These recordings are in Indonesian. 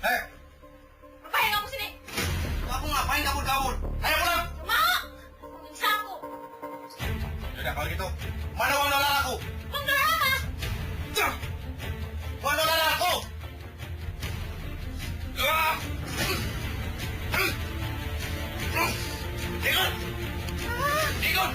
Eh, Ngapain kamu sini? kamu ngapain kabur-kabur? Ayo pulang. Mau? Bisa aku. Yaudah kalau gitu, mana uang dolar aku? Uang dolar apa? Uang dolar aku! Ikut! Ikut!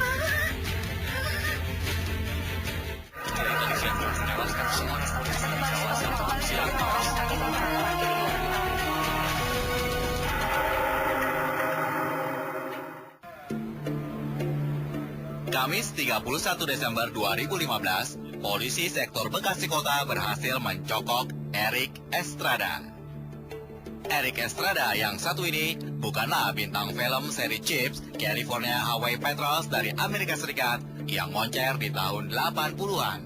Kamis 31 Desember 2015, polisi sektor Bekasi Kota berhasil mencokok Erik Estrada. Erik Estrada yang satu ini bukanlah bintang film seri Chips California Highway Patrol dari Amerika Serikat yang moncer di tahun 80-an.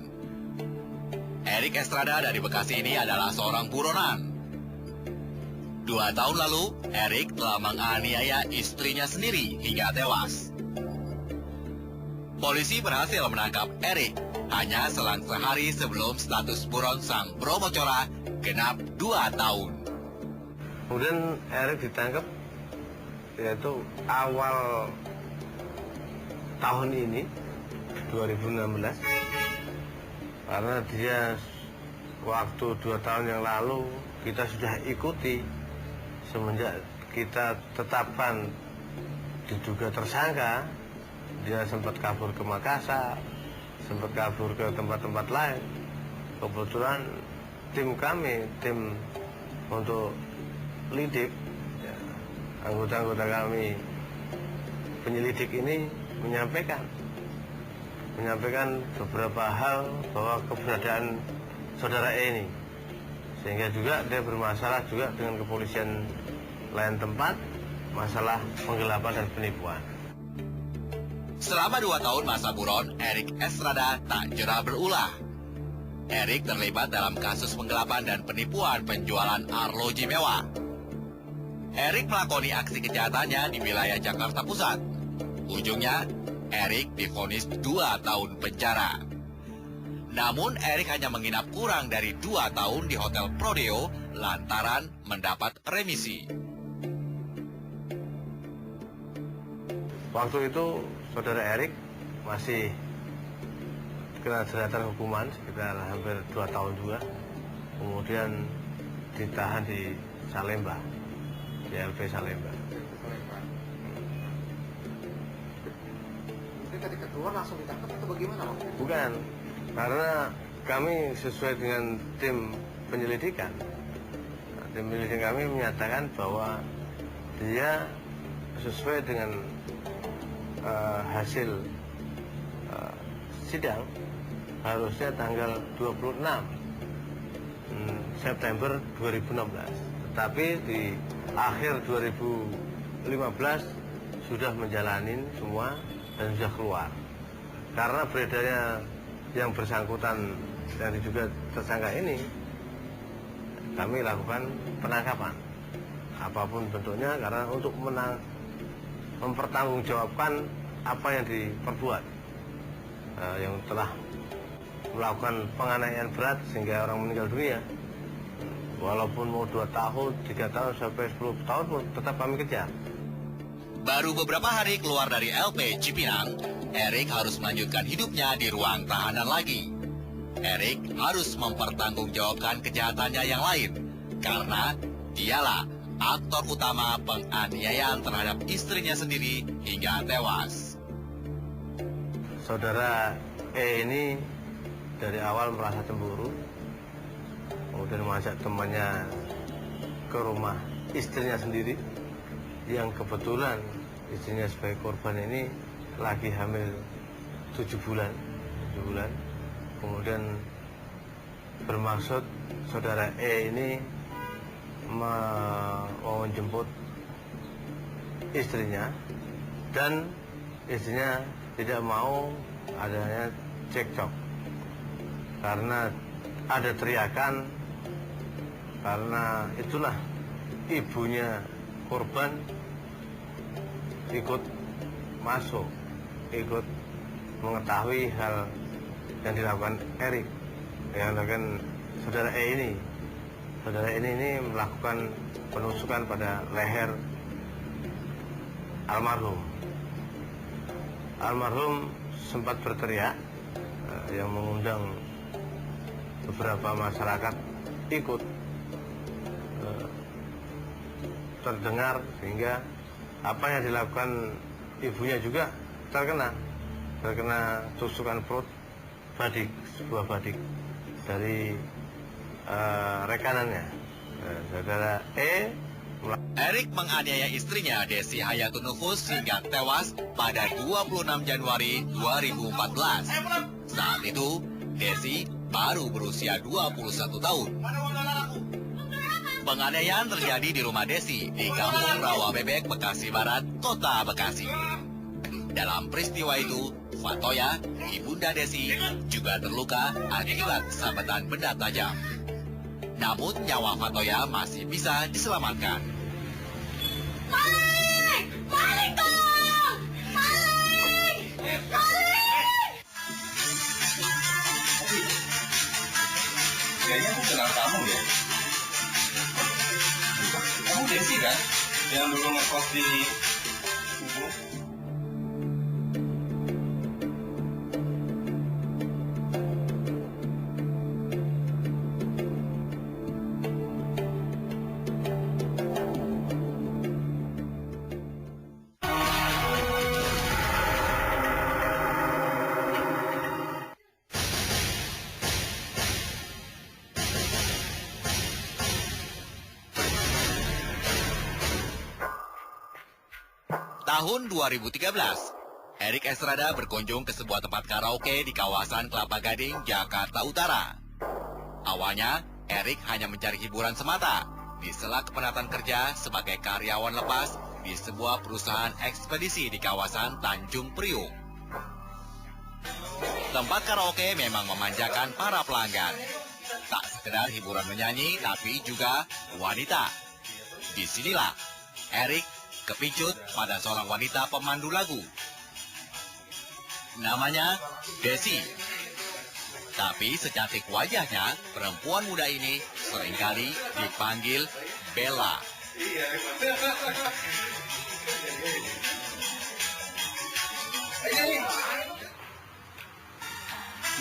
Erik Estrada dari Bekasi ini adalah seorang buronan. 2 tahun lalu, Erik telah menganiaya istrinya sendiri hingga tewas. Polisi berhasil menangkap Erik hanya selang sehari sebelum status buron sang bromocora genap 2 tahun. Kemudian Erik ditangkap yaitu awal tahun ini 2016 karena dia waktu 2 tahun yang lalu kita sudah ikuti semenjak kita tetapkan diduga tersangka. Dia sempat kabur ke Makassar, sempat kabur ke tempat-tempat lain. Kebetulan tim kami, tim untuk lidik, ya, anggota-anggota kami penyelidik ini menyampaikan beberapa hal bahwa keberadaan saudara E ini, sehingga juga dia bermasalah juga dengan kepolisian lain tempat, masalah penggelapan dan penipuan. Selama 2 tahun masa buron, Erik Estrada tak jera berulah. Erik terlibat dalam kasus penggelapan dan penipuan penjualan arloji mewah. Erik melakoni aksi kejahatannya di wilayah Jakarta Pusat. Ujungnya, Erik divonis 2 tahun penjara. Namun, Erik hanya menginap kurang dari 2 tahun di Hotel Prodeo lantaran mendapat remisi. Waktu itu saudara Erik masih kena jeratan hukuman sekitar hampir 2 tahun juga. Kemudian ditahan di Salemba, di LP Salemba. Jadi ketika keluar langsung ditangkap atau bagaimana, Bang? Bukan, karena kami sesuai dengan tim penyelidikan. Nah, tim penyelidikan kami menyatakan bahwa dia sesuai dengan hasil sidang harusnya tanggal 26 September 2016. Tetapi di akhir 2015 sudah menjalani semua dan sudah keluar. Karena beredarnya yang bersangkutan dan juga tersangka ini, kami lakukan penangkapan apapun bentuknya karena untuk mempertanggungjawabkan apa yang diperbuat, yang telah melakukan penganiayaan berat sehingga orang meninggal dunia. Walaupun mau 2 tahun, 3 tahun sampai 10 tahun pun tetap kami kejar. Baru beberapa hari keluar dari LP Cipinang, Erik harus melanjutkan hidupnya di ruang tahanan lagi. Erik harus mempertanggungjawabkan kejahatannya yang lain, karena dialah aktor utama penganiayaan terhadap istrinya sendiri hingga tewas. Saudara E ini dari awal merasa cemburu, kemudian mengajak temannya ke rumah istrinya sendiri, yang kebetulan istrinya sebagai korban ini lagi hamil 7 bulan. Kemudian bermaksud saudara E ini mau menjemput istrinya, dan istrinya tidak mau adanya cekcok karena ada teriakan, karena itulah ibunya korban ikut masuk, ikut mengetahui hal yang dilakukan Erik, yang dilakukan saudara E ini. saudara ini melakukan penusukan pada leher almarhum. Almarhum sempat berteriak yang mengundang beberapa masyarakat ikut terdengar, sehingga apa yang dilakukan ibunya juga terkena tusukan perut badik, sebuah badik dari rekanannya, saudara E. Erik menganiaya istrinya Desi Hayatun Nufus hingga tewas pada 26 Januari 2014. Saat itu, Desi baru berusia 21 tahun. Penganiayaan terjadi di rumah Desi di Kampung Rawa Bebek, Bekasi Barat, Kota Bekasi. Dalam peristiwa itu, Fatoya, ibunda Desi, juga terluka akibat sabetan benda tajam. Namun nyawa Fatoya masih bisa diselamatkan. Maling! Maling dong! Maling! Maling! Kayaknya aku kenal kamu ya. Kamu Desi kan? Yang dulu ngekos di Ubud. Tahun 2013, Erik Estrada berkunjung ke sebuah tempat karaoke di kawasan Kelapa Gading, Jakarta Utara. Awalnya, Erik hanya mencari hiburan semata di sela kepenatan kerja sebagai karyawan lepas di sebuah perusahaan ekspedisi di kawasan Tanjung Priuk. Tempat karaoke memang memanjakan para pelanggan. Tak sekedar hiburan menyanyi, tapi juga wanita. Disinilah Erik kepincut pada seorang wanita pemandu lagu. Namanya Desi. Tapi secantik wajahnya, perempuan muda ini seringkali dipanggil Bella.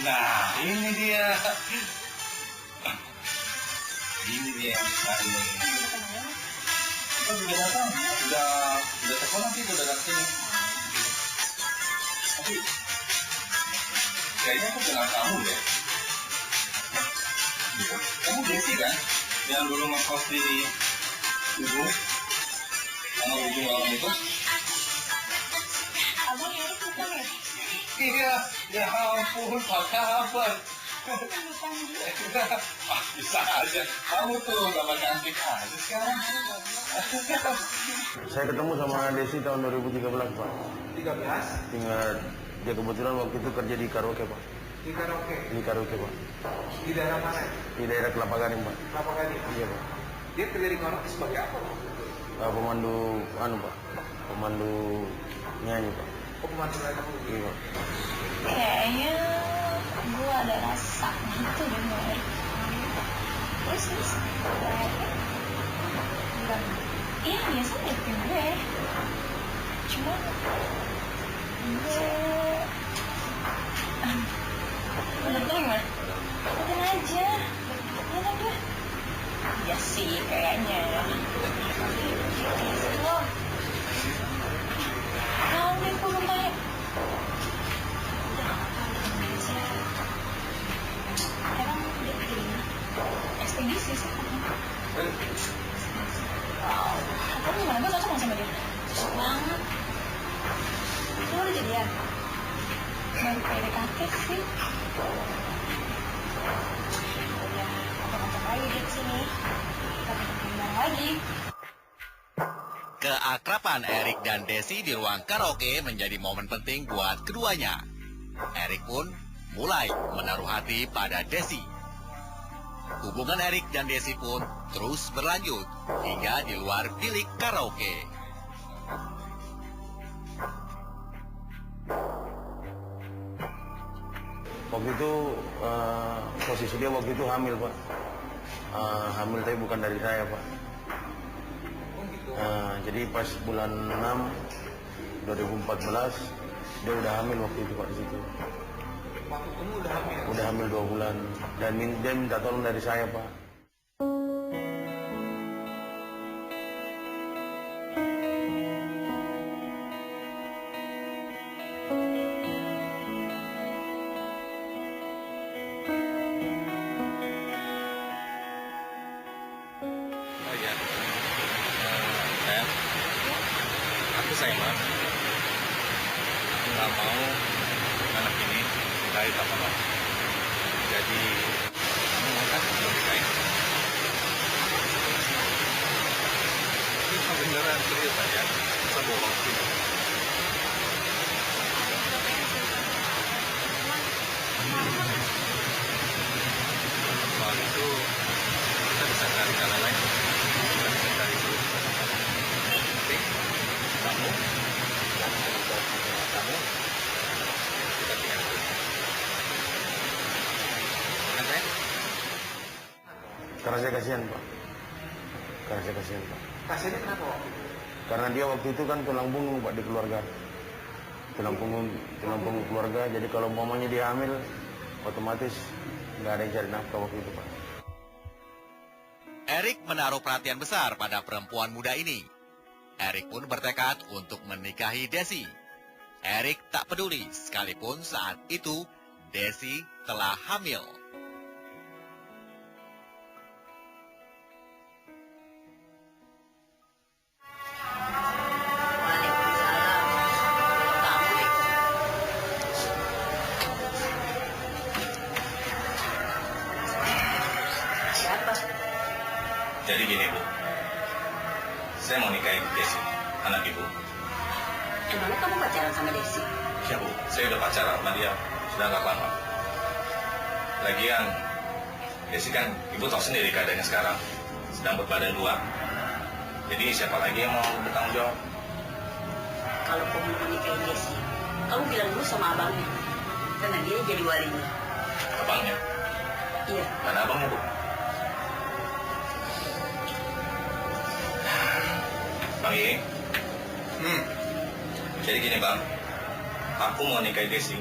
Nah, ini dia. Ini dia. Kita sudah datang, sudah telepon nanti udah datang sini. Tapi kayaknya aku kenal kamu ya. Kamu Desi kan? Yang dulu ngekos di Ubud sama ujung malam itu? Abang Erik bukan ya? Iya, ya ampun, apa kabar? Bisa aja, kamu tuh tambah cantik aja sekarang. Saya ketemu sama Desi tahun 2013, Pak. 13 Tinggal dia kebetulan waktu itu kerja di karaoke, Pak. di karaoke. Di karaoke, Pak. Di daerah mana? Di daerah Kelapa Gading, Pak. Kelapa Gading. Iya, Pak. Dia kerja di karaoke sebagai apa? Pemandu, Pak. Pemandu nyanyi, Pak. Oh, pemandu lagu. Iya, Pak. Kayaknya gue ada rasa gitu deh sama Erik. Terus enggak. Iya biasa deh gue. Cuma gue menurut lo gimana? Ikutin aja. Iya kan gue? Ya sih kayaknya. Lo mau deh gue belum tanya. Emang dia bikin ekspedisi sih. Wow, kamu gimana? Gue cocok sama dia. Cocok banget. Lo udah jadian? Baru PDKT sih. Ya, kontak-kontak lagi di sini. Kita ketemu lagi. Keakraban Erik dan Desi di ruang karaoke menjadi momen penting buat keduanya. Erik pun mulai menaruh hati pada Desi. Hubungan Erik dan Desi pun terus berlanjut hingga di luar bilik karaoke. Waktu itu posisi dia waktu itu hamil, Pak. hamil tapi bukan dari saya, Pak. Oh gitu. Jadi pas bulan 6 2014 dia udah hamil waktu itu, Pak, di situ. Waktu kamu udah hamil. Udah hamil 2 bulan dan dia minta tolong dari saya, Pak. Oh ya, sayang, aku sayang banget. Aku nggak mau anak ini dari papa kamu. Jadi kamu mau kan lebih sayang? Ini beneran serius aja, bisa bohong sih. Soal itu kita bisa cari cara lain. Kita bisa cari solusi bersama-sama. Oke? Kamu dan kamu kita tinggal dulu. Kan sayang? Karena saya kasihan, Pak. Kasiannya kenapa waktu itu? Karena dia waktu itu kan tulang punggung, Pak, di keluarga. Tulang punggung keluarga. Jadi kalau mamanya dia hamil, otomatis nggak ada yang cari nafkah waktu itu, Pak. Erik menaruh perhatian besar pada perempuan muda ini. Erik pun bertekad untuk menikahi Desi. Erik tak peduli sekalipun saat itu Desi telah hamil. Jadi gini, Bu. Saya mau nikahin Desi, anak Ibu. Emangnya kamu pacaran sama Desi? Ya, Bu. Saya udah pacaran sama dia. Sudah agak lama. Lagian, Desi kan Ibu tahu sendiri keadaannya sekarang. Sedang berbadan 2. Jadi siapa lagi yang mau bertanggung jawab? Kalau kamu mau nikahin Desi, kamu bilang dulu sama abangnya. Karena dia jadi walinya. Abangnya? Iya. Mana abangnya, Bu? Bang Iing. Jadi gini, Bang. Aku mau nikahi Desi.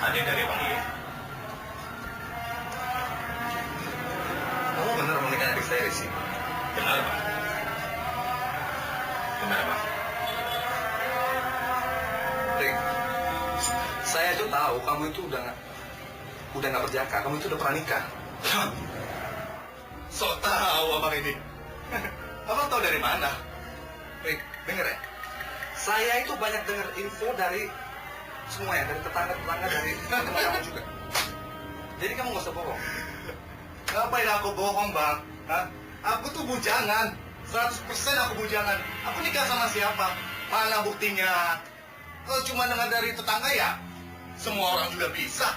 Adik dari Bang Iing. Kamu benar mau nikahi adik saya, Desi? Benar, Bang. Benar, Bang. Rik, saya tuh tahu kamu itu udah nggak berjaka. Kamu itu udah pernah nikah. So tahu abang ini. Abang tahu dari mana? Rik, denger ya. Saya itu banyak dengar info dari semuanya, dari tetangga-tetangga, dari teman kamu juga. Jadi kamu nggak usah bohong. Ngapain aku bohong, Bang? Hah? Aku tuh bujangan. 100% aku bujangan. Aku nikah sama siapa? Mana buktinya? Kalau cuma dengar dari tetangga ya, semua orang juga bisa.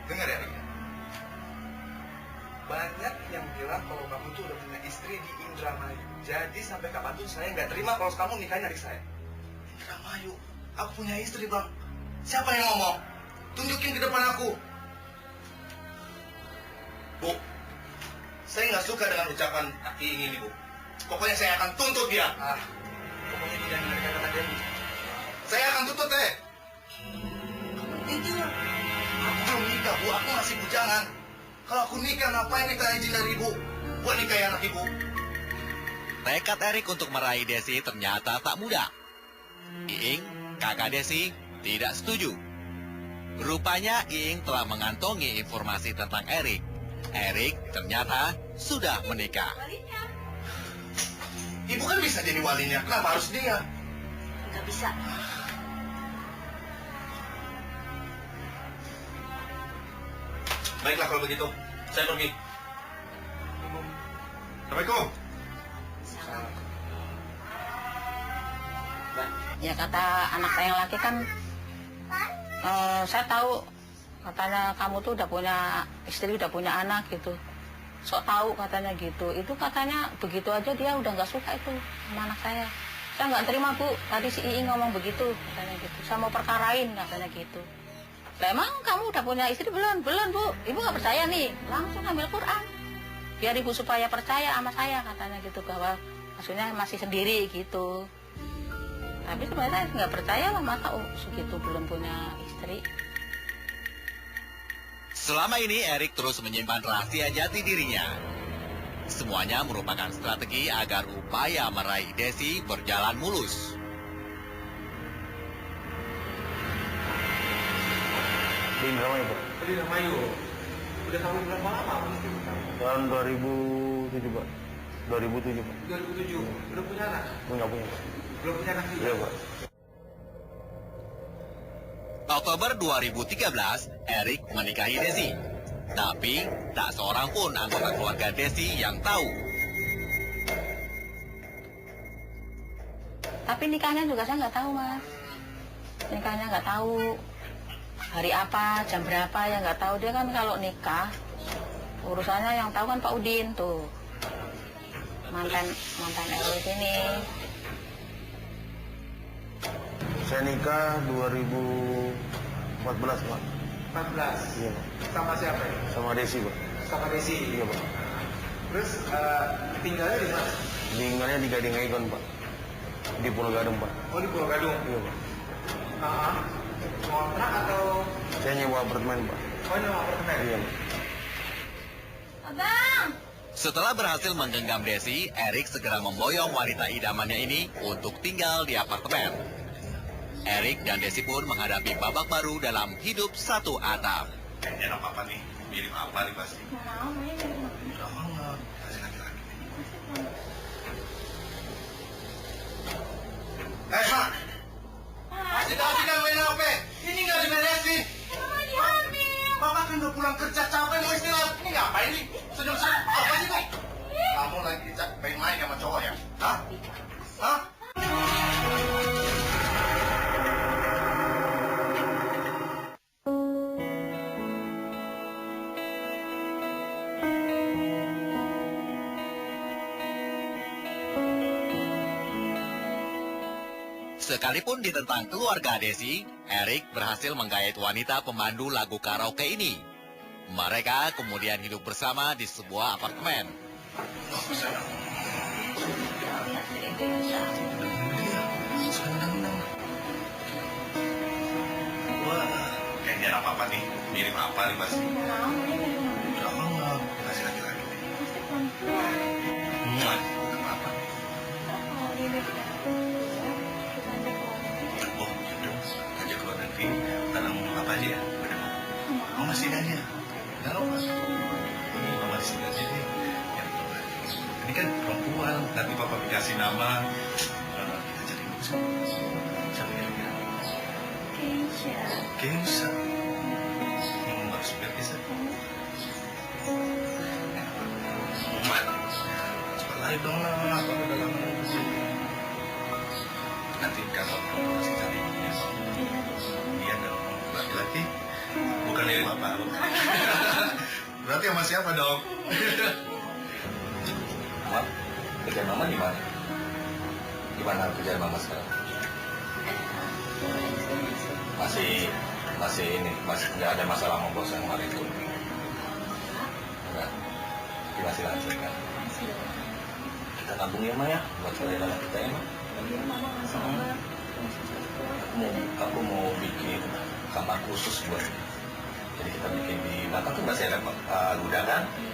Dengar ya, Rik. Banyak yang bilang kalau kamu tuh udah punya istri di Indramayu. Jadi sampai kapanpun saya nggak terima kalau kamu nikahin adik saya. Indramayu, aku punya istri, Bang. Siapa yang ngomong? Tunjukin ke depan aku. Bu, saya nggak suka dengan ucapan Iing ini, Bu. Pokoknya saya akan tuntut dia. Pokoknya tidak dengarkan kata dia. Saya akan tuntut, Teh. Jujur. Aku belum nikah, Bu. Aku masih bujangan. Kalau aku nikah, ngapain minta izin dari Ibu? Buat nikahi anak Ibu. Tekad Erik untuk meraih Desi ternyata tak mudah. Iing, kakak Desi, tidak setuju. Rupanya Iing telah mengantongi informasi tentang Erik. Erik ternyata sudah menikah. Ibu kan bisa jadi walinya. Kenapa harus dia? Nggak bisa. Baiklah kalau begitu. Saya pergi. Assalamualaikum. Ya kata anak saya yang laki kan, saya tahu katanya kamu tuh udah punya istri, udah punya anak gitu. Sok tahu katanya gitu. Itu katanya begitu aja dia udah nggak suka itu sama anak saya. Saya nggak terima, Bu. Tadi si Iing ngomong begitu katanya gitu. Saya mau perkarain katanya gitu. Lah emang kamu udah punya istri belum? Belum, Bu. Ibu nggak percaya nih. Langsung ambil Quran. biar ibu supaya percaya sama saya katanya gitu, bahwa maksudnya masih sendiri gitu. Tapi sebenarnya saya nggak percaya lah, masa segitu belum punya istri. Selama ini Erik terus menyimpan rahasia jati dirinya. Semuanya merupakan strategi agar upaya meraih Desi berjalan mulus. Di Indramayu, Pak. Di Indramayu. Udah tahun berapa lama? Tahun 2007, Pak. 2007, Pak. 2007. Belum punya anak? Nggak punya, Pak. Belum punya anak juga? Iya, Pak. Oktober 2013, Erik menikahi Desi. Tapi, tak seorang pun anggota keluarga Desi yang tahu. Tapi nikahnya juga saya nggak tahu, Mas. Nikahnya nggak tahu. Hari apa, jam berapa, ya nggak tahu. Dia kan kalau nikah, urusannya yang tahu kan Pak Udin tuh. Mantan RW sini. Saya nikah 2014, Pak. 14. Iya, Pak. Sama siapa ya? Sama Desi, Pak. Sama Desi. Iya, Pak. Terus tinggalnya di mana? Tinggalnya di Gading Egon, Pak. Di Pulau Gadung, Pak. Oh, di Pulau Gadung. Iya, Pak. Kontrak atau? Saya nyewa apartemen, Pak. Oh, ini apartemen. Iya, Pak. Abang! Setelah berhasil menggenggam Desi, Erik segera memboyong wanita idamannya ini untuk tinggal di apartemen. Erik dan Desi pun menghadapi babak baru dalam hidup satu atap. Kayaknya enak apa nih? Mirip apa nih pasti? Mau, ini dari mana? Udah banget. Kasih laki-laki. Mak! Sidang main HP. Ini nggak diberesin. Bapak kan udah pulang kerja capek mau istirahat. Ini ngapain nih? Senyum-senyum. Apa sih tuh? Kamu lagi main sama cowok ya? Hah? Hah? Sekalipun ditentang keluarga Desi, Erik berhasil menggait wanita pemandu lagu karaoke ini. Mereka kemudian hidup bersama di sebuah apartemen. Wah, kayaknya enak apa nih? Mirip apa nih pasti? Mau, ini dari mana? Udah banget. Kasih laki-laki. Kenapa? Oh, ini dari mana? Kita ajak keluar negeri. Oh, gitu. Ngajak keluar negeri. Tanam apa aja ya? Oh, masih aja. Nggak apa. Ini mama di sini aja nih. Ya, ini kan perempuan. Nanti papa dikasih nama. Kita cari dulu sih. Siapa kira-kira? Keisha. Keisha. Harus biar bisa. Coba lari dong lah. Kalau udah lama nunggu. Nanti kalau perempuan masih cari. Iya dong. Laki-laki. Bukan dari bapak. Berarti sama siapa dong? Mama, kerjaan mama gimana? Gimana kerjaan mama sekarang? Masih nggak ada masalah sama bos yang kemarin itu? Enggak. Tapi masih lanjut kan? Kita nabung ya, Ma ya, buat saudara kita ya, Ma. Aku mau bikin kamar khusus buat dia. Jadi kita bikin di belakang tuh masih ada gudang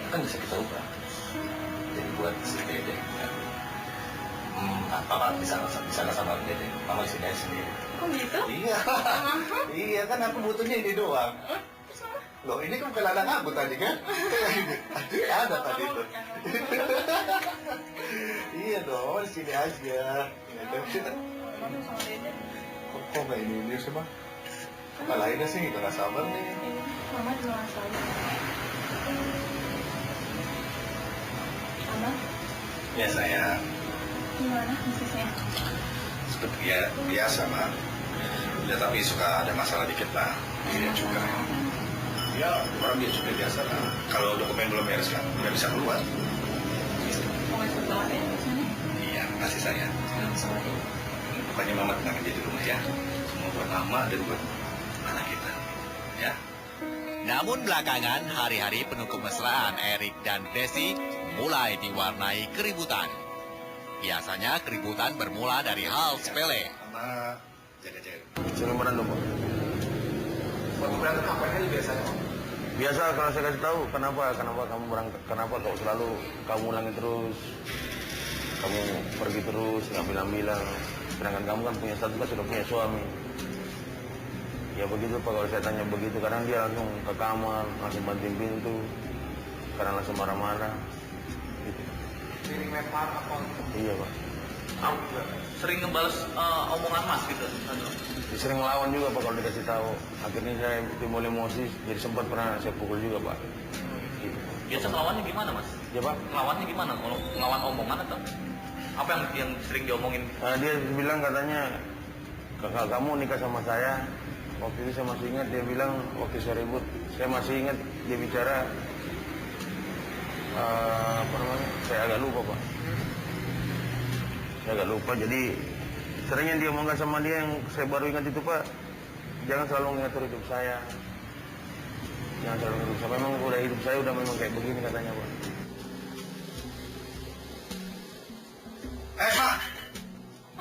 kan bisa kita ubah. Jadi buat si Dede. Papa bisa nggak sama Dede? Mama di sini aja sendiri. Kok gitu? Iya, iya kan aku butuhnya ini doang. Loh ini kan bukan ladang aku tadi kan? Ada tadi tuh. Iya dong, di sini aja. Kok nggak ini sih mah? Apa lainnya sih nggak sabar nih. Mama juga nggak sabar. Abang, Ya saya gimana bisnisnya? seperti ya biasa mah. Ya tapi suka ada masalah dikit lah. Dia juga. Ya orang dia juga biasa lah. Kalau dokumen belum beres kan nggak bisa keluar. Mau ngajak banget ya di sana? Iya, kasih saya. Pokoknya mama tenang aja di rumah ya. Semua buat mama dan buat anak kita. Ya. Namun belakangan hari-hari penuh kemesraan Erik dan Desi mulai diwarnai keributan. Biasanya keributan bermula dari hal sepele. Sama jaga-jaga. Sering berantem, Pak. Waktu berantem apa aja biasanya? Biasa kalau saya kasih tahu, kenapa kamu berangkat, kenapa kok selalu kamu ulangi terus, kamu pergi terus, ngambil-ngambilan, sedangkan kamu kan punya status, kan sudah punya suami. Ya begitu Pak, kalau saya tanya begitu, kadang dia langsung ke kamar, langsung banting pintu, kadang langsung marah-marah. Gitu. Sering lempar apa? Iya Pak. Sering ngebales omongan Mas gitu. Dia sering ngelawan juga Pak kalau dikasih tahu. Akhirnya saya timbul emosi, jadi sempat pernah saya pukul juga Pak. Gitu. Biasa ngelawannya gimana Mas? Ya Pak? Ngelawannya gimana? Kalau ngelawan omongan atau apa yang sering diomongin? Dia bilang katanya, kakak kamu nikah sama saya. Waktu itu saya masih ingat, dia bilang waktu saya ribut, saya masih ingat dia bicara, apa namanya, saya agak lupa Pak. Saya agak lupa, jadi seringnya dia omongkan sama dia yang saya baru ingat itu Pak, jangan selalu mengatur hidup saya. Jangan selalu hidup saya, memang udah hidup saya udah memang kayak begini katanya Pak. Mak!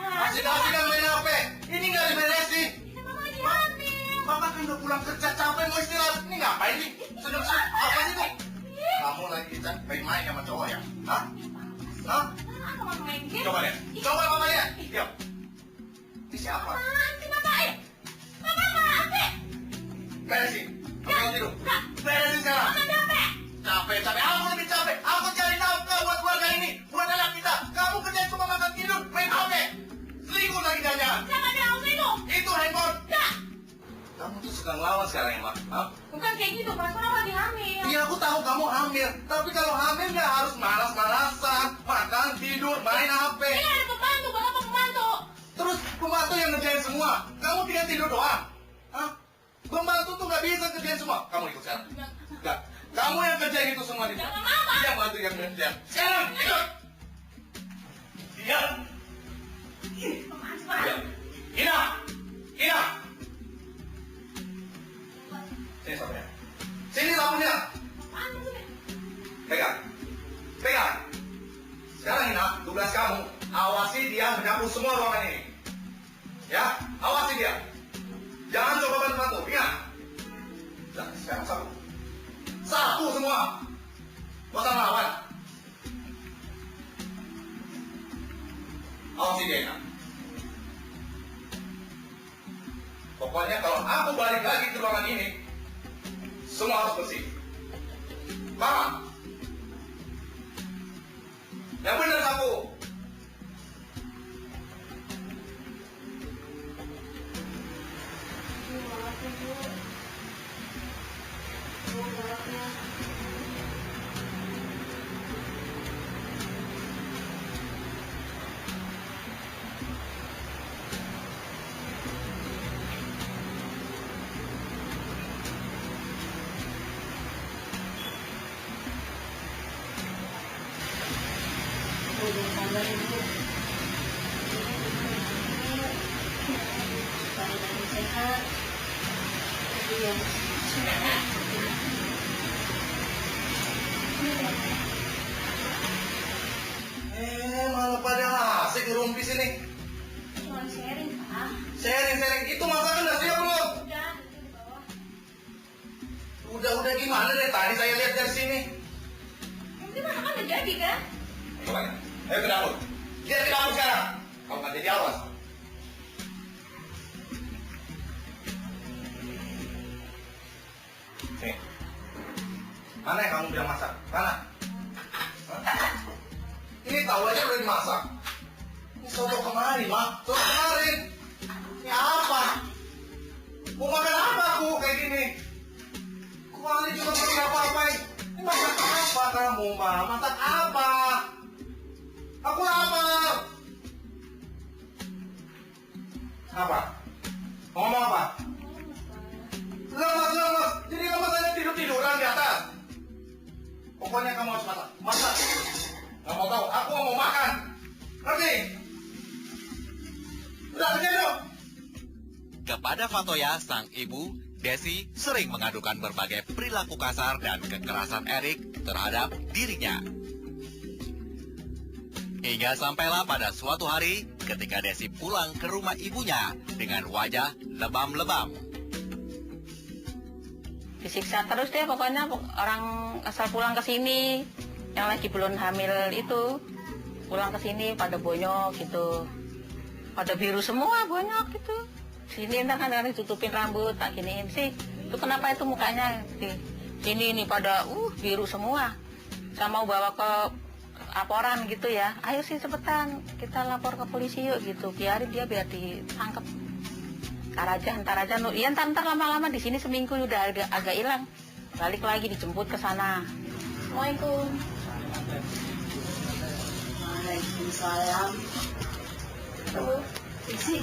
Masih main HP? Ini nggak diberesin. Mama kan udah pulang kerja capek mau istirahat. Ini ngapain nih? Sedang-sedang apa sih tuh? Kamu lagi main sama cowok ya? Hah? Hah? Coba lihat. Coba mama lihat. Yuk. Ini siapa? Beresin. Kamu tidur. Beresin sekarang. Capek. Aku lebih capek. Aku cari nafkah buat keluarga ini. Buat anak kita. Kamu kerja cuma makan tidur. Main HP. Selingkuh lagi jangan. Itu handphone. Kamu tuh sedang lawan sekarang ya, Mak? Hah? Bukan kayak gitu, Pak. Saya lagi hamil. Iya, aku tahu kamu hamil. Tapi kalau hamil nggak harus malas-malasan. Makan, tidur, main HP. Ini ada pembantu, Bapak pembantu. Terus pembantu yang ngerjain semua. Kamu tidak tidur doang. Hah? Pembantu tuh nggak bisa kerjain semua. Kamu ikut sekarang. Nggak. Kamu yang kerjain itu semua di sana. Jangan, Mama. Dia bantu yang kerjain. Sekarang, ikut. Diam. Apaan sih, Pak? Ina. Sini sabunnya. Sini sabunnya. Apaan sih? Pegang. Sekarang Ina, tugas kamu awasi dia menyapu semua ruangan ini. Ya, awasi dia. Jangan coba bantu-bantu, ingat. Nah, sekarang sapu. Sapu semua. Gak usah melawan. Awasi dia, Ina. Pokoknya kalau aku balik lagi ke ruangan ini, semua harus bersih. Paham? Yang benar sapu. Udah sabar Ibu. Badan sehat. Iya. Malah pada asik ngerumpis ini. Cuma sharing, Pak. Sharing. Itu masakan udah siap belum? Udah, itu di bawah. Udah gimana deh tadi saya lihat dari sini. Yang mana kan udah jadi kan? Coba, ayo ke dapur. Dia ke dapur sekarang. Kamu nggak jadi awas. Nih. Mana yang kamu bilang masak? Mana? Hah? Ini tahu aja udah dimasak. Ini soto kemarin, Mak. Soto kemarin. Ini apa? Mau makan apa aku kayak gini? Kuali cuma pakai apa-apain. Ini masak apa kamu, Mak? Masak apa? Aku lapar. Apa? Ngomong apa? Lemas. Jadi kamu tanya tidur-tiduran di atas. Pokoknya kamu harus masak. Masak. Gak mau tahu. Aku mau makan. Ngerti? Udah kerja dong. Kepada Fatoya, sang ibu, Desi sering mengadukan berbagai perilaku kasar dan kekerasan Erik terhadap dirinya. Hingga sampailah pada suatu hari ketika Desi pulang ke rumah ibunya dengan wajah lebam-lebam. Disiksa terus dia pokoknya, orang asal pulang ke sini yang lagi belum hamil itu pulang ke sini pada bonyok gitu, pada biru semua bonyok gitu. Sini entar kan ditutupin rambut tak giniin sih, itu kenapa itu mukanya di sini ini pada biru semua. Saya mau bawa ke laporan gitu ya, ayo sih cepetan kita lapor ke polisi yuk gitu, biarin dia biar ditangkap. Ntar aja, iya ntar lama-lama di sini seminggu udah agak hilang, balik lagi dijemput ke sana. Assalamualaikum. Waalaikumsalam. Tuh, isi.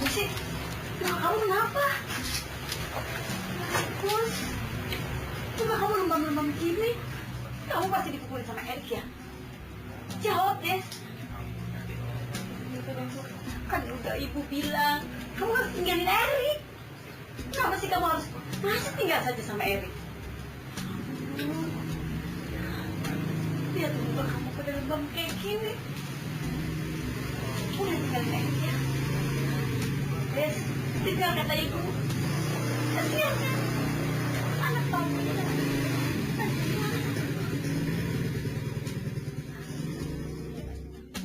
Isi, nah, kamu kenapa? Terus, coba kamu lembam-lembam gini. Kamu pasti dipukulin sama Erik ya? Jawab, Des. Kan udah ibu bilang, kamu harus tinggalin Erik. Kenapa sih kamu harus masih tinggal saja sama Erik? Lihat muka kamu pada lembam kayak gini. Udah tinggalin Erik ya. Des, tinggal kata ibu. Kasihan kan? Anak kamu ini.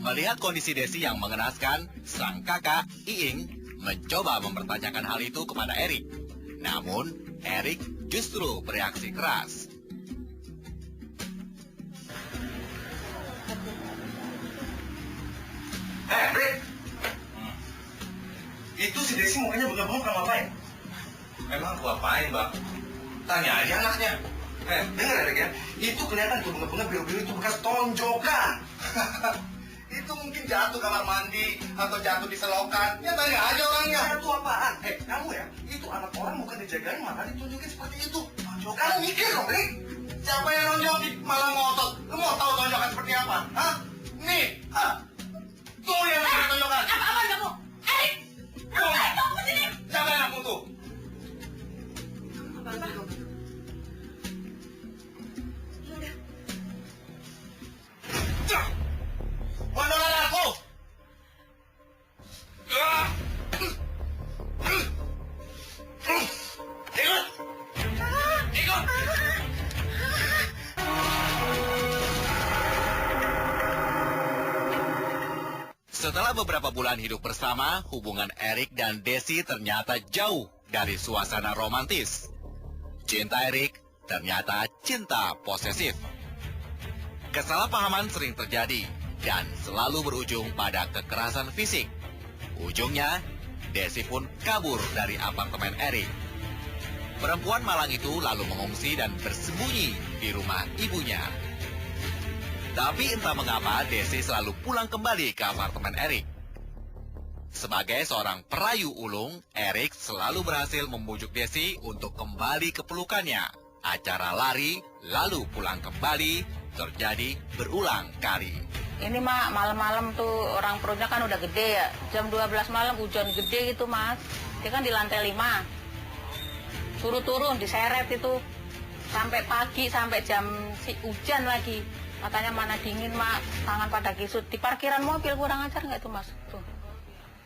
Melihat kondisi Desi yang mengenaskan, sang kakak, Iing, mencoba mempertanyakan hal itu kepada Erik. Namun, Erik justru bereaksi keras. Rick! Itu si Desi mukanya bengap-bengap kamu apain? Emang aku apain, Bang? Tanya aja anaknya. Dengar Rick ya, itu kelihatan tuh bengap-bengap biru-biru itu bekas tonjokan. Itu mungkin jatuh kamar mandi atau jatuh di selokan. Ya tanya aja orangnya. Jatuh apaan? Kamu ya, itu anak orang bukan dijagain malah ditunjukin seperti itu. Tonjokan. Kamu mikir dong, Rick. Siapa yang nonjokin malah ngotot? Lu mau tahu tonjokan seperti apa? Hah? Nih, tuh yang ada tonjokan. Apa-apaan kamu? Erik! Kamu sini! Siapa anakmu tuh? Apa? Cak! Mandor aku! Ikut! Ikut! Setelah beberapa bulan hidup bersama, hubungan Erik dan Desi ternyata jauh dari suasana romantis. Cinta Erik ternyata cinta posesif. Kesalahpahaman sering terjadi dan selalu berujung pada kekerasan fisik. Ujungnya, Desi pun kabur dari apartemen Erik. Perempuan malang itu lalu mengungsi dan bersembunyi di rumah ibunya. Tapi entah mengapa Desi selalu pulang kembali ke apartemen Erik. Sebagai seorang perayu ulung, Erik selalu berhasil membujuk Desi untuk kembali ke pelukannya. Acara lari, lalu pulang kembali, terjadi berulang kali. Ini mah malam-malam tuh orang perutnya kan udah gede ya. Jam 12 malam hujan gede gitu mas. Dia kan di lantai 5. Suruh turun, diseret itu. Sampai pagi, sampai jam hujan lagi. Katanya mana dingin mak, tangan pada kisut. Di parkiran mobil kurang ajar nggak itu mas? Tuh.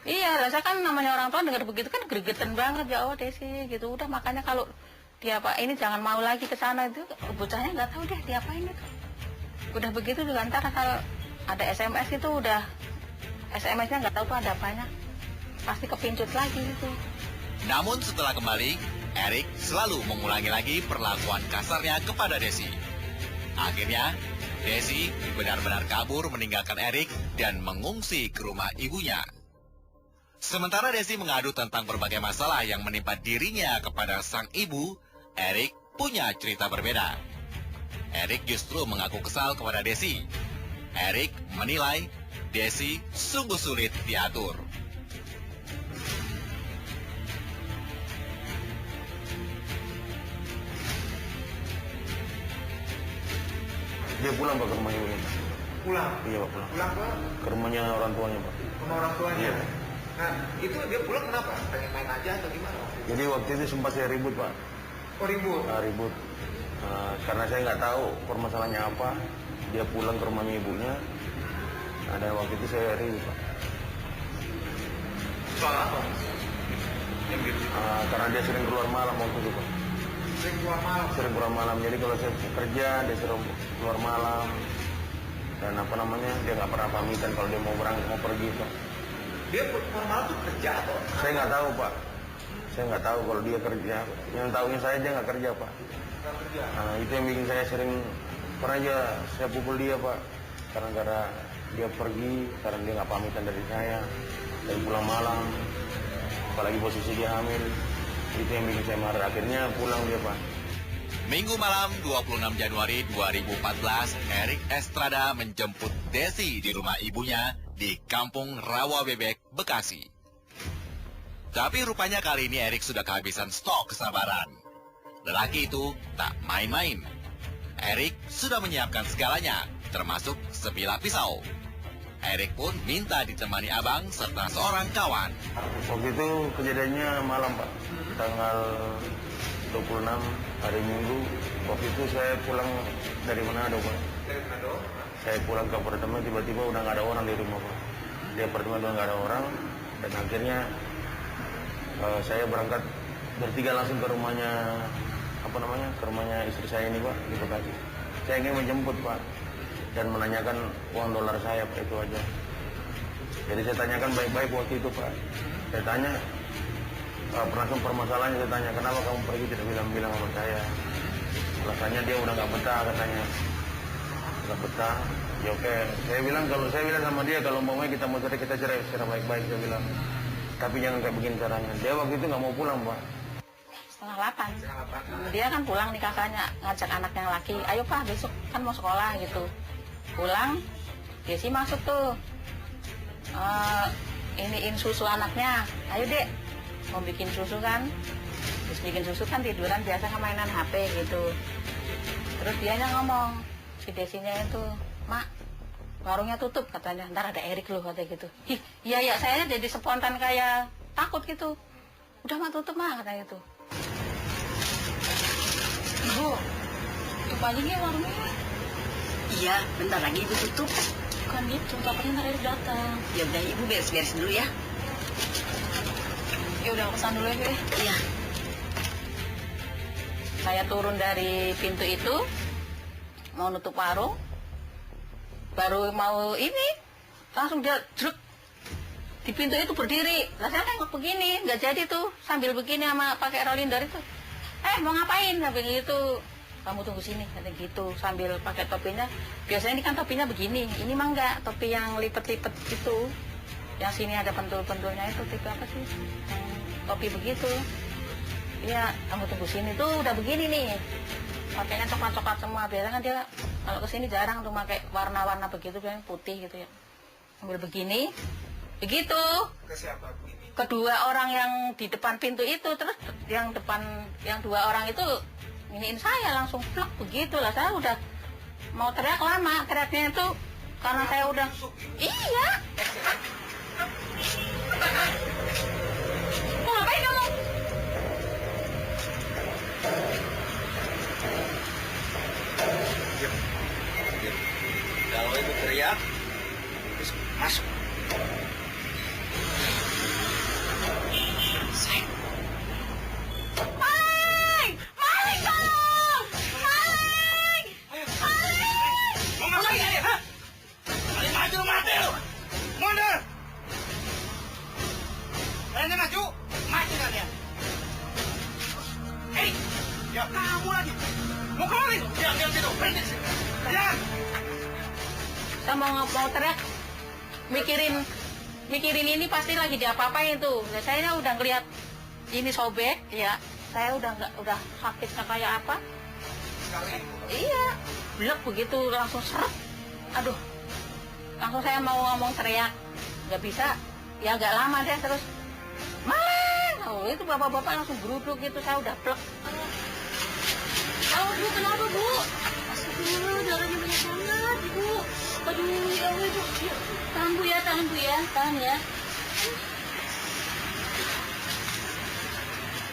Iya, rasa kan namanya orang tua dengar begitu kan gregetan banget ya oh Desi gitu. Udah makanya kalau dia apa ini jangan mau lagi ke sana itu bocahnya nggak tahu deh diapain itu. Udah begitu juga ntar asal ada SMS itu udah SMS-nya nggak tahu tuh ada apanya. Pasti kepincut lagi gitu. Namun setelah kembali, Erik selalu mengulangi lagi perlakuan kasarnya kepada Desi. Akhirnya, Desi benar-benar kabur meninggalkan Erik dan mengungsi ke rumah ibunya. Sementara Desi mengadu tentang berbagai masalah yang menimpa dirinya kepada sang ibu, Erik punya cerita berbeda. Erik justru mengaku kesal kepada Desi. Erik menilai Desi sungguh sulit diatur. Dia pulang Pak ke rumah ibunya. Pulang? Iya Pak pulang. Pulang ke? Ke rumahnya orang tuanya Pak. Rumah orang tuanya? Iya. Nah, itu dia pulang kenapa? Pengen main aja atau gimana? Jadi waktu itu sempat saya ribut Pak. Oh, ribut. Ribut. Karena saya nggak tahu permasalahannya apa. Dia pulang ke rumahnya ibunya. Dan waktu itu saya ribut Pak. Soal apa? Yang gitu. Karena dia sering keluar malam waktu itu Pak. Sering keluar malam. Sering keluar malam. Jadi kalau saya kerja dia sering keluar malam. Dan apa namanya, dia nggak pernah pamitan kalau dia mau berangkat, mau pergi Pak. Dia keluar malam tuh kerja atau? Saya nggak tahu Pak. Saya nggak tahu kalau dia kerja. Yang tahunya saya dia nggak kerja Pak. Nggak kerja. Itu yang bikin saya sering, pernah aja saya pukul dia Pak. Karena dia pergi, karena dia nggak pamitan dari saya. Dan pulang malam, apalagi posisi dia hamil. Itu yang bikin saya marah. Akhirnya pulang dia Pak. Minggu malam 26 Januari 2014, Erik Estrada menjemput Desi di rumah ibunya di Kampung Rawa Bebek, Bekasi. Tapi rupanya kali ini Erik sudah kehabisan stok kesabaran. Lelaki itu tak main-main. Erik sudah menyiapkan segalanya, termasuk sebilah pisau. Erik pun minta ditemani abang serta seorang kawan. Waktu itu kejadiannya malam Pak, tanggal 26 hari Minggu. Waktu itu saya pulang dari Manado Pak. Dari Manado. Saya pulang ke apartemen, tiba-tiba udah nggak ada orang di rumah Pak. Di apartemen udah nggak ada orang, dan akhirnya saya berangkat bertiga langsung ke rumahnya, ke rumahnya istri saya ini Pak, di Bekasi. Saya ingin menjemput Pak, dan menanyakan uang dolar saya Pak, itu aja. Jadi saya tanyakan baik-baik waktu itu Pak. Saya tanya, langsung permasalahannya saya tanya, kenapa kamu pergi tidak bilang-bilang sama saya? Alasannya dia udah nggak betah katanya. Nggak betah. Ya oke, saya bilang sama dia kalau mau kita mau cerai, kita cerai secara baik-baik, saya bilang. Tapi jangan kayak begini caranya. Dia waktu itu nggak mau pulang Pak. Setengah 8. Dia kan pulang nih kakaknya, ngajak anak yang laki. Ayo Pak, besok kan mau sekolah gitu. Pulang, Desi masuk tuh. Iniin susu anaknya. Ayo Dek, mau bikin susu kan. Terus bikin susu kan tiduran biasa mainan HP gitu. Terus dianya ngomong, si Desinya itu, Mak, warungnya tutup katanya, ntar ada Erik loh katanya gitu. Ih, iya saya jadi spontan kayak takut gitu. Udah Mak tutup Mak katanya gitu. Ibu, tutup aja nih warungnya. Iya, bentar lagi ibu tutup. Bukan gitu, takutnya ntar Erik datang. Ya udah ibu beres-beres dulu ya. Ya udah pesan dulu ya Bu. Iya. Saya turun dari pintu itu, mau nutup warung, baru mau ini, langsung dia druk di pintu itu berdiri. Lah saya nengok begini, nggak jadi tuh, sambil begini sama pakai rolindor itu. Mau ngapain? Sambil gitu, kamu tunggu sini, kata gitu, sambil pakai topinya. Biasanya ini kan topinya begini, ini mah enggak, topi yang lipet-lipet itu. Yang sini ada pentul-pentulnya itu, tipe apa sih? Yang topi begitu. Iya, kamu tunggu sini tuh, udah begini nih. Pakainya coklat-coklat semua. Biasanya kan dia kalau kesini jarang tuh pakai warna-warna begitu, biasanya putih gitu ya. Sambil begini, begitu. Ke siapa begini? Kedua orang yang di depan pintu itu, terus yang dua orang itu nginiin saya langsung plak begitu lah. Saya udah mau teriak lama, teriaknya itu karena saya udah iya. Mau ngapain kamu? Kalau ibu teriak, terus masuk. Maling! Maling dong! Maling! Maling! Mau ngapain kalian, ha? Kalian maju mati lu! Mundur! Kalian maju, mati kalian. Hei! Ya kamu lagi! Mau kemana itu? Diam situ, berhenti sini. Kalian! Saya mau teriak, mikirin ini pasti lagi diapa-apain tuh. Nah, saya udah ngeliat ini sobek, ya. Saya udah sakitnya kayak apa? Iya, blek begitu langsung seret. Aduh, langsung saya mau ngomong teriak, nggak bisa. Ya agak lama deh terus. Maling! Oh, itu bapak-bapak langsung geruduk gitu, saya udah blek. Oh, Bu, kenapa, Bu? Astagfirullah, darahnya banyak banget, Ibu. Aduh, ya Allah, Ibu. Tahan, Bu ya, tahan ya.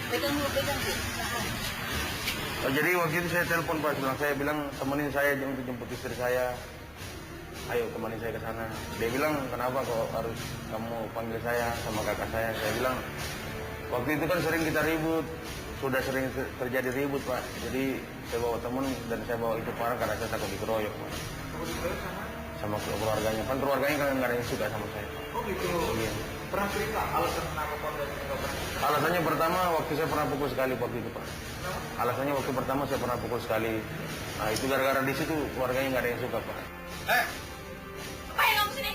Pegang dulu, pegang sih. Oh, jadi waktu itu saya telepon Pak, saya bilang temenin saya untuk jemput istri saya. Ayo temenin saya ke sana. Dia bilang kenapa kok harus kamu panggil saya sama kakak saya. Saya bilang waktu itu kan sering kita ribut, sudah sering terjadi ribut Pak. Jadi saya bawa temen dan saya bawa itu parang karena saya takut dikeroyok Pak. Sama keluarganya, kan keluarganya kan nggak ada yang suka sama saya. Oh gitu. Iya. Pernah cerita alasan kenapa kok nggak pernah? Alasannya pertama waktu saya pernah pukul sekali waktu itu Pak. Alasannya waktu pertama saya pernah pukul sekali. Nah itu gara-gara di situ keluarganya nggak ada yang suka Pak. Ngapain kamu sini?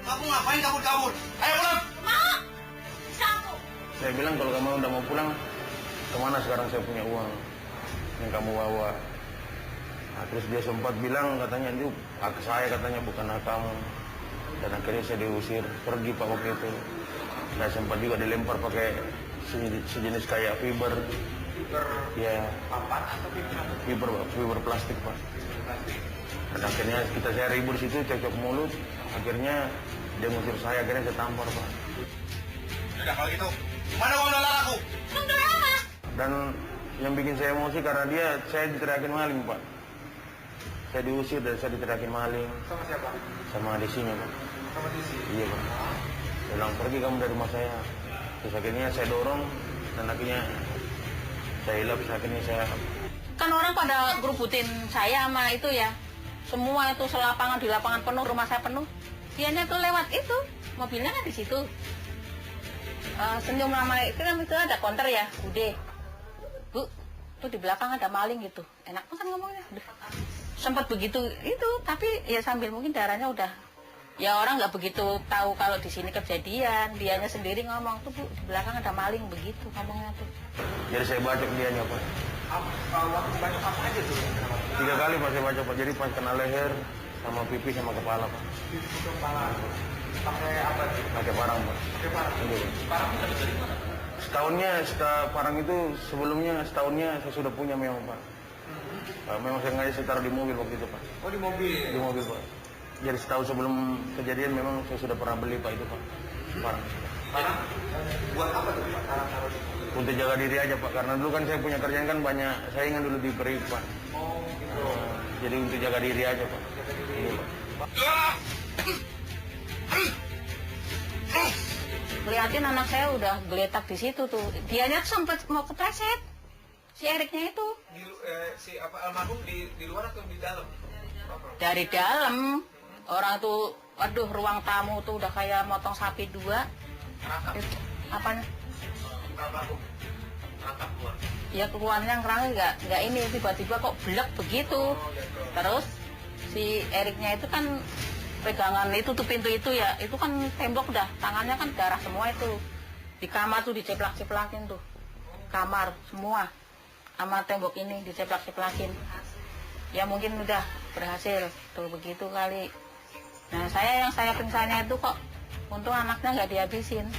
Kamu ngapain kabur-kabur? Ayo pulang. Mau? Bisa aku. Saya bilang kalau kamu udah mau pulang, kemana sekarang saya punya uang yang kamu bawa? Nah, terus dia sempat bilang katanya itu hak saya katanya bukan hak kamu. Dan akhirnya saya diusir pergi Pak waktu itu. Dan sempat juga dilempar pakai sejenis kayak fiber. Ya. Apa atau Fiber plastik Pak. Dan akhirnya saya ribut di situ, cekcok mulut. Akhirnya dia ngusir saya, akhirnya saya tampar Pak. Udah kalau gitu, mana uang dolar aku? Uang dolar apa? Dan yang bikin saya emosi karena saya diteriakin maling Pak. Saya diusir dan saya diteriakin maling. Sama siapa? Sama adisinya Pak. Sama Disi. Iya Pak. Dia bilang pergi kamu dari rumah saya. Terus akhirnya saya dorong dan akhirnya saya hilap. Akhirnya saya Kan orang pada gerubutin saya sama itu ya. Semua itu selapangan di lapangan penuh, rumah saya penuh. Dianya tuh lewat itu, mobilnya kan di situ. Senyum lama itu kan itu ada konter ya, Bude. Bu, tuh di belakang ada maling gitu. Enak banget ngomongnya. Aduh. Sempat begitu itu, tapi ya sambil mungkin darahnya udah. Ya orang nggak begitu tahu kalau di sini kejadian. Dianya sendiri ngomong tuh Bu, di belakang ada maling begitu ngomongnya tuh. jadi saya bacok dianya Pak. Waktu banyak apa aja tuh? 3 kali Pak saya bacok Pak. Jadi pas kena leher sama pipi sama kepala Pak. Di kepala. Pakai apa sih? Pakai parang Pak. Pakai parang. Iya. Parang kita dari mana? Setahunnya parang itu sebelumnya setahunnya saya sudah punya memang Pak. Memang saya sengaja saya taruh di mobil waktu itu Pak. Oh di mobil. Di mobil Pak. Jadi setahun sebelum kejadian memang saya sudah pernah beli Pak itu Pak. Parang. Parang? Buat apa tuh Pak? Parang taruh di mobil. Untuk jaga diri aja Pak. Karena dulu kan saya punya kerjaan kan banyak saingan dulu di Perip Pak. Oh gitu. Jadi untuk jaga diri aja Pak. Ini Pak. Lihatin anak saya udah geletak di situ tuh. Dianya tuh sempat mau kepleset. Si Eriknya itu. Si almarhum di luar atau di dalam? Dari dalam. Orang tuh, waduh ruang tamu tuh udah kayak motong sapi 2. Apanya? Almarhum. Rangkap keluar. Ya keluarnya kerangnya nggak ini, tiba-tiba kok blek begitu. Terus si Eriknya itu kan pegangan itu tuh pintu itu ya, itu kan tembok dah, tangannya kan darah semua itu. Di kamar tuh diceplak-ceplakin tuh. Kamar semua. Sama tembok ini diceplak-ceplakin. Ya mungkin udah berhasil tuh begitu kali. Nah yang saya pingsannya itu kok untung anaknya nggak dihabisin.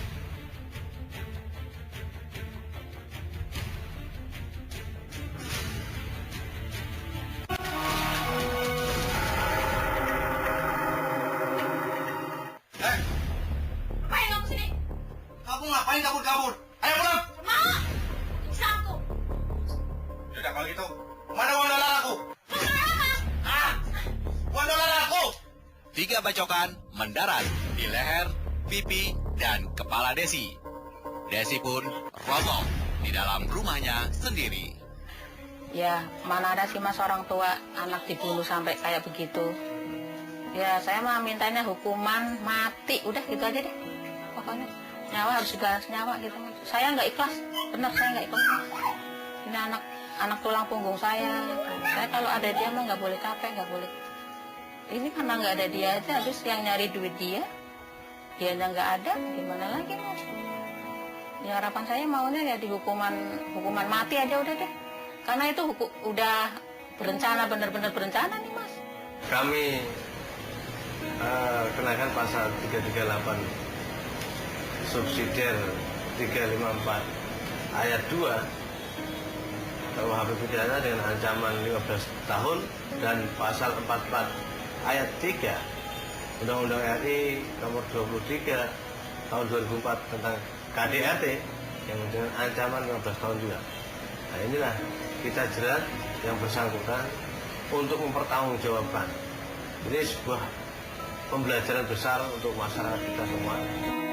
Ngapain kamu sini? Kamu ngapain kabur-kabur? Ayo pulang. Mau? Bisa aku. Udah kalau gitu, mana uang dolar aku? Uang dolar apa? Ah, uang dolar aku. 3 bacokan mendarat di leher, pipi, dan kepala Desi. Desi pun roboh di dalam rumahnya sendiri. Ya, mana ada sih mas orang tua anak dibunuh sampai kayak begitu. Ya, saya mah mintanya hukuman mati. Udah gitu aja deh. Pokoknya nyawa harus dibalas nyawa gitu. Saya nggak ikhlas. Benar, saya nggak ikhlas. Ini anak tulang punggung saya. Saya kalau ada dia mah nggak boleh capek, nggak boleh. Ini karena nggak ada dia aja, habis yang nyari duit dia. Dianya nggak ada, gimana lagi mas? Ya harapan saya maunya ya hukuman mati aja udah deh. Karena itu udah berencana, benar-benar berencana nih mas. Kami kenakan pasal 338 subsidiar 354 ayat 2 KUHP pidana dengan ancaman 15 tahun dan pasal 44 ayat 3 Undang-Undang RI nomor 23 tahun 2004 tentang KDRT yang dengan ancaman 15 tahun juga. Nah inilah kita jerat yang bersangkutan untuk mempertanggungjawabkan. Ini sebuah pembelajaran besar untuk masyarakat kita semua.